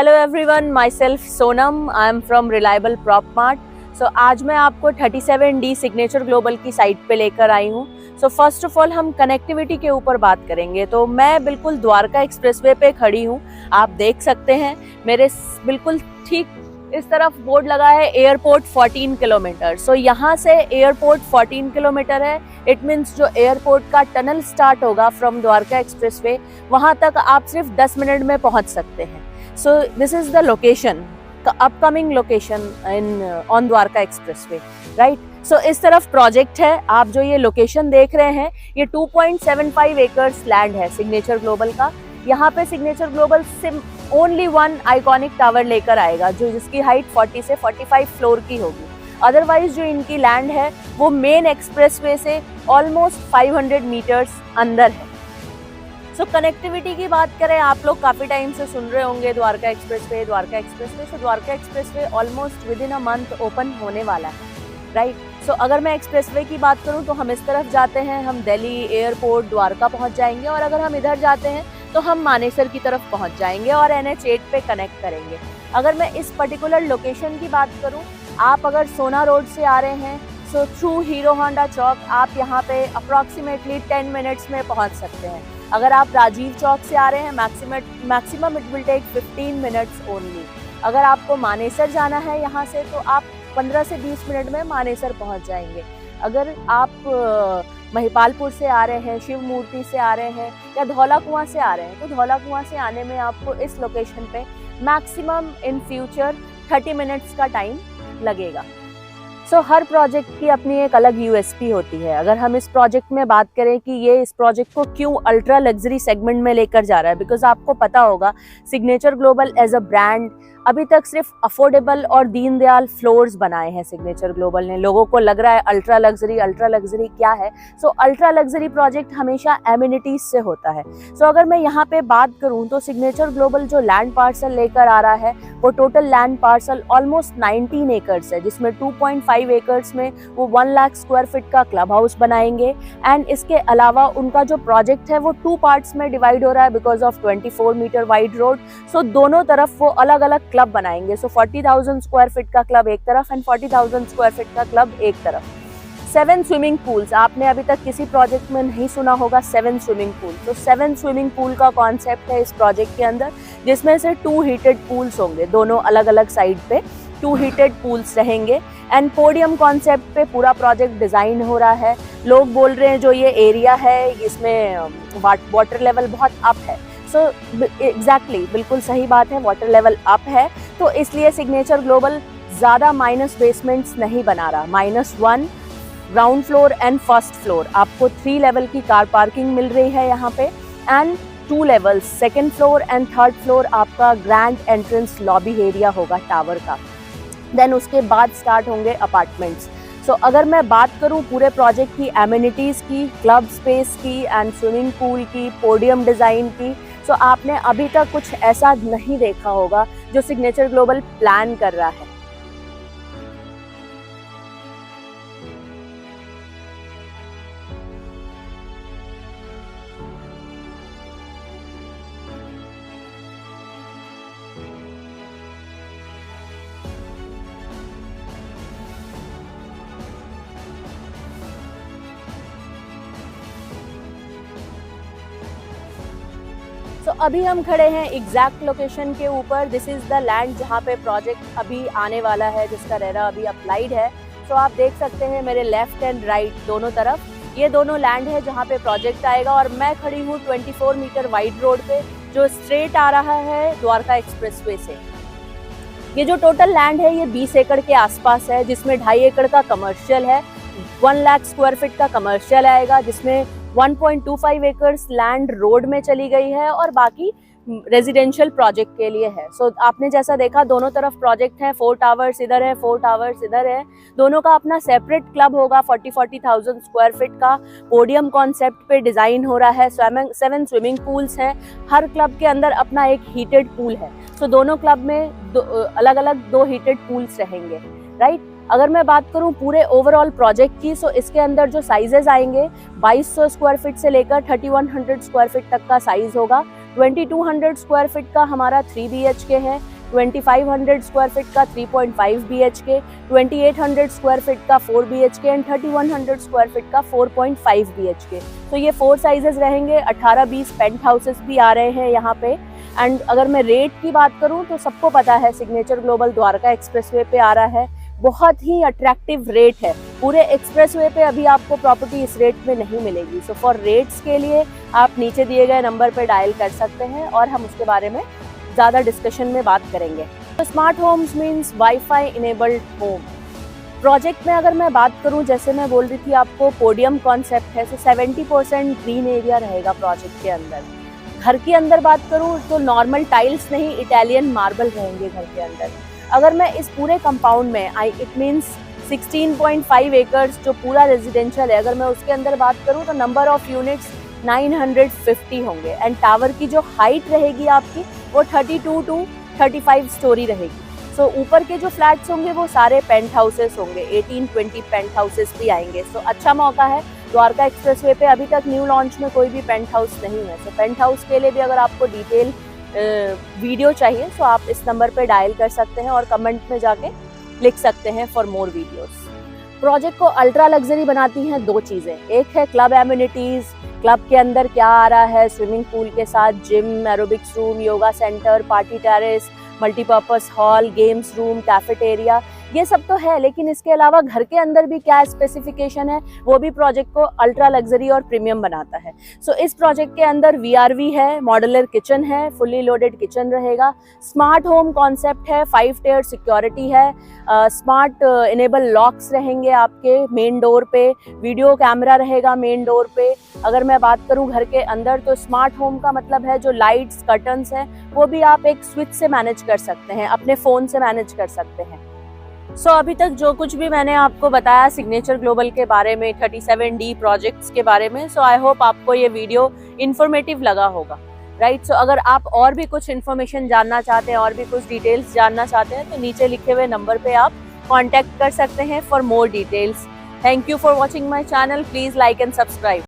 Hello everyone, myself Sonam, I am from reliable prop mart. So आज मैं आपको 37D signature global की site पे लेकर आई हूँ। सो फर्स्ट ऑफ ऑल हम कनेक्टिविटी के ऊपर बात करेंगे। तो मैं बिल्कुल द्वारका एक्सप्रेसवे पे खड़ी हूँ। आप देख सकते हैं मेरे बिल्कुल ठीक इस तरफ बोर्ड लगा है एयरपोर्ट 14 किलोमीटर। सो यहाँ से एयरपोर्ट 14 किलोमीटर है। इट मीन्स जो एयरपोर्ट का टनल स्टार्ट होगा फ्रॉम द्वारका एक्सप्रेसवे, वहाँ तक आप सिर्फ 10 मिनट में पहुँच सकते हैं। So this is the location, the upcoming location on Dwarka expressway, right. So इस तरफ प्रोजेक्ट है। आप जो ये लोकेशन देख रहे हैं, ये 2.75 एकर्स लैंड है सिग्नेचर ग्लोबल का। यहाँ पे signature global only one iconic tower लेकर आएगा, जो जिसकी हाइट 40 से 45 फ्लोर की होगी। अदरवाइज जो इनकी लैंड है वो मेन एक्सप्रेसवे से ऑलमोस्ट 500 मीटर्स अंदर है। सो कनेक्टिविटी की बात करें, आप लोग काफ़ी टाइम से सुन रहे होंगे Dwarka expressway, Dwarka expressway. So Dwarka expressway almost with in a month open होने वाला है, राइट। सो अगर मैं एक्सप्रेसवे की बात करूं तो हम इस तरफ जाते हैं, हम दिल्ली एयरपोर्ट द्वारका पहुंच जाएंगे, और अगर हम इधर जाते हैं तो हम मानेसर की तरफ पहुंच जाएंगे और NH8 पे कनेक्ट करेंगे। अगर मैं इस पर्टिकुलर लोकेशन की बात करूँ, आप अगर सोना रोड से आ रहे हैं, सो थ्रू हीरो होंडा चौक आप यहाँ पे अप्रॉक्सीमेटली 10 मिनट्स में पहुँच सकते हैं। अगर आप राजीव चौक से आ रहे हैं, maximum it will take 15 minutes only. अगर आपको मानेसर जाना है यहाँ से, तो आप 15 से 20 मिनट में मानेसर पहुँच जाएंगे। अगर आप महिपालपुर से आ रहे हैं, शिव मूर्ति से आ रहे हैं, या धौला कुआं से आ रहे हैं, तो धौला कुआं से आने में आपको इस लोकेशन पे मैक्सिमम इन फ्यूचर 30 मिनट्स का टाइम लगेगा। सो हर प्रोजेक्ट की अपनी एक अलग USP होती है। अगर हम इस प्रोजेक्ट में बात करें कि ये इस प्रोजेक्ट को क्यों अल्ट्रा लग्जरी सेगमेंट में लेकर जा रहा है, बिकॉज आपको पता होगा signature global as a brand अभी तक सिर्फ अफोर्डेबल और दीनदयाल फ्लोर्स बनाए हैं सिग्नेचर ग्लोबल ने। लोगों को लग रहा है अल्ट्रा लग्जरी क्या है। सो अल्ट्रा लग्जरी प्रोजेक्ट हमेशा एमिनिटीज से होता है। सो अगर मैं यहाँ पे बात करूँ तो सिग्नेचर ग्लोबल जो लैंड पार्सल लेकर आ रहा है, वो total land parcel almost 19 acres है, जिसमें 2.5 एकर्स में वो 1 लाख स्क्वायर फीट का क्लब हाउस बनाएंगे। एंड इसके अलावा उनका जो प्रोजेक्ट है वो 2 पार्ट्स में डिवाइड हो रहा है because of 24 metre wide road. So दोनों तरफ वो अलग अलग क्लब बनाएंगे। सो 40,000 स्क्वायर फीट का क्लब एक तरफ एंड 40,000 स्क्वायर फीट का क्लब एक तरफ। 7 स्विमिंग पूल्स, आपने अभी तक किसी प्रोजेक्ट में नहीं सुना होगा 7 स्विमिंग पूल। तो 7 स्विमिंग पूल का कॉन्सेप्ट है इस प्रोजेक्ट के अंदर, जिसमें से 2 हीटेड पूल्स होंगे, दोनों अलग अलग साइड पे 2 हीटेड पूल्स रहेंगे। एंड पोडियम कॉन्सेप्ट पे पूरा प्रोजेक्ट डिजाइन हो रहा है। लोग बोल रहे हैं जो ये एरिया है इसमें वाटर लेवल बहुत अप है। सो एग्जैक्टली बिल्कुल सही बात है, वाटर लेवल अप है, तो इसलिए सिग्नेचर ग्लोबल ज़्यादा माइनस बेसमेंट्स नहीं बना रहा। -1 ground floor and first floor, आपको 3 लेवल की कार पार्किंग मिल रही है यहाँ पे, and 2 levels, second floor and third floor आपका ग्रैंड एंट्रेंस लॉबी एरिया होगा टावर का। देन उसके बाद स्टार्ट होंगे अपार्टमेंट्स। सो अगर मैं बात करूं पूरे प्रोजेक्ट की एमिनिटीज़ की, क्लब स्पेस की एंड स्विमिंग पूल की, पोडियम डिज़ाइन की, सो आपने अभी तक कुछ ऐसा नहीं देखा होगा जो सिग्नेचर ग्लोबल प्लान कर रहा है। तो अभी हम खड़े हैं एग्जैक्ट लोकेशन के ऊपर। दिस इज़ द लैंड जहाँ पे प्रोजेक्ट अभी आने वाला है, जिसका रेरा अभी अप्लाइड है। सो आप देख सकते हैं मेरे लेफ्ट एंड राइट दोनों तरफ, ये दोनों लैंड है जहाँ पे प्रोजेक्ट आएगा। और मैं खड़ी हूँ 24 मीटर वाइड रोड पे, जो स्ट्रेट आ रहा है द्वारका एक्सप्रेसवे से। ये जो टोटल लैंड है ये 20 एकड़ के आसपास है, जिसमें 2.5 एकड़ का कमर्शियल है, 1 लाख स्क्वायर फीट का कमर्शियल आएगा, जिसमें 1.25 एकर्स लैंड रोड में चली गई है और बाकी रेजिडेंशियल प्रोजेक्ट के लिए है। सो आपने जैसा देखा दोनों तरफ प्रोजेक्ट है, 4 टावर्स इधर है, 4 टावर्स इधर है। दोनों का अपना सेपरेट क्लब होगा 40,000 स्क्वायर फीट का। पोडियम कॉन्सेप्ट पे डिज़ाइन हो रहा है। 7 स्विमिंग पूल्स हैं, हर क्लब के अंदर अपना एक हीटेड पूल है। सो दोनों क्लब में अलग अलग 2 हीटेड पूल्स रहेंगे, राइट। अगर मैं बात करूं पूरे ओवरऑल प्रोजेक्ट की, सो इसके अंदर जो साइजेस आएंगे 2200 स्क्वायर फीट से लेकर 3100 स्क्वायर फीट तक का साइज होगा। 2200 स्क्वायर फीट का हमारा 3 BHK है, 2500 स्क्वायर फीट का 3.5 BHK, 2800 स्क्वायर फीट का 4 BHK एंड 3100 स्क्वायर फीट का 4.5 BHK। तो ये 4 साइजेस रहेंगे। 18-20 पेंट हाउसेस भी आ रहे हैं यहाँ पे। एंड अगर मैं रेट की बात करूँ तो सबको पता है सिग्नेचर ग्लोबल द्वारका एक्सप्रेसवे पे आ रहा है। बहुत ही अट्रैक्टिव रेट है। पूरे एक्सप्रेसवे पे अभी आपको प्रॉपर्टी इस रेट में नहीं मिलेगी। सो फॉर रेट्स के लिए आप नीचे दिए गए नंबर पे डायल कर सकते हैं और हम उसके बारे में ज़्यादा डिस्कशन में बात करेंगे। तो smart homes means wifi enabled home. Project में अगर मैं बात करूं, जैसे मैं बोल रही थी आपको पोडियम कॉन्सेप्ट है, तो 70% ग्रीन एरिया रहेगा प्रोजेक्ट के अंदर। घर के अंदर बात करूं तो नॉर्मल टाइल्स नहीं, इटालियन मार्बल रहेंगे घर के अंदर। अगर मैं इस पूरे कंपाउंड में इट मीन्स 16.5 एकर्स जो पूरा रेजिडेंशियल है, अगर मैं उसके अंदर बात करूं तो नंबर ऑफ यूनिट्स 950 होंगे। एंड टावर की जो हाइट रहेगी आपकी वो 32 to 35 स्टोरी रहेगी। सो ऊपर के जो फ्लैट्स होंगे वो सारे पेंट हाउसेस होंगे, 18-20 पेंट हाउसेस भी आएंगे। सो अच्छा मौका है। द्वारका एक्सप्रेसवे पे अभी तक न्यू लॉन्च में कोई भी पेंट हाउस नहीं है। सो पेंट हाउस के लिए भी अगर आपको डिटेल वीडियो चाहिए तो आप इस नंबर पे डायल कर सकते हैं और कमेंट में जाके लिख सकते हैं फॉर मोर वीडियोस। प्रोजेक्ट को अल्ट्रा लग्जरी बनाती हैं 2 चीज़ें। एक है क्लब एमिनिटीज़। क्लब के अंदर क्या आ रहा है, स्विमिंग पूल के साथ gym, aerobics room, yoga centre, party terrace, multipurpose hall, games room, cafeteria, ये सब तो है। लेकिन इसके अलावा घर के अंदर भी क्या स्पेसिफिकेशन है वो भी प्रोजेक्ट को अल्ट्रा लग्जरी और प्रीमियम बनाता है। सो इस प्रोजेक्ट के अंदर VRV है, मॉड्यूलर किचन है, फुल्ली लोडेड किचन रहेगा, स्मार्ट होम कॉन्सेप्ट है, 5 टियर सिक्योरिटी है, स्मार्ट इनेबल लॉक्स रहेंगे आपके मेन डोर पे, वीडियो कैमरा रहेगा मेन डोर पे। अगर मैं बात करूं घर के अंदर तो स्मार्ट होम का मतलब है जो लाइट्स, कर्टन्स हैं वो भी आप एक स्विच से मैनेज कर सकते हैं, अपने फ़ोन से मैनेज कर सकते हैं। सो अभी तक जो कुछ भी मैंने आपको बताया सिग्नेचर ग्लोबल के बारे में, 37D प्रोजेक्ट्स के बारे में, सो आई होप आपको ये वीडियो इन्फॉर्मेटिव लगा होगा, राइट। सो अगर आप और भी कुछ इन्फॉर्मेशन जानना चाहते हैं, और भी कुछ डिटेल्स जानना चाहते हैं, तो नीचे लिखे हुए नंबर पे आप कॉन्टैक्ट कर सकते हैं for more details. Thank you for watching my channel. Please like and subscribe.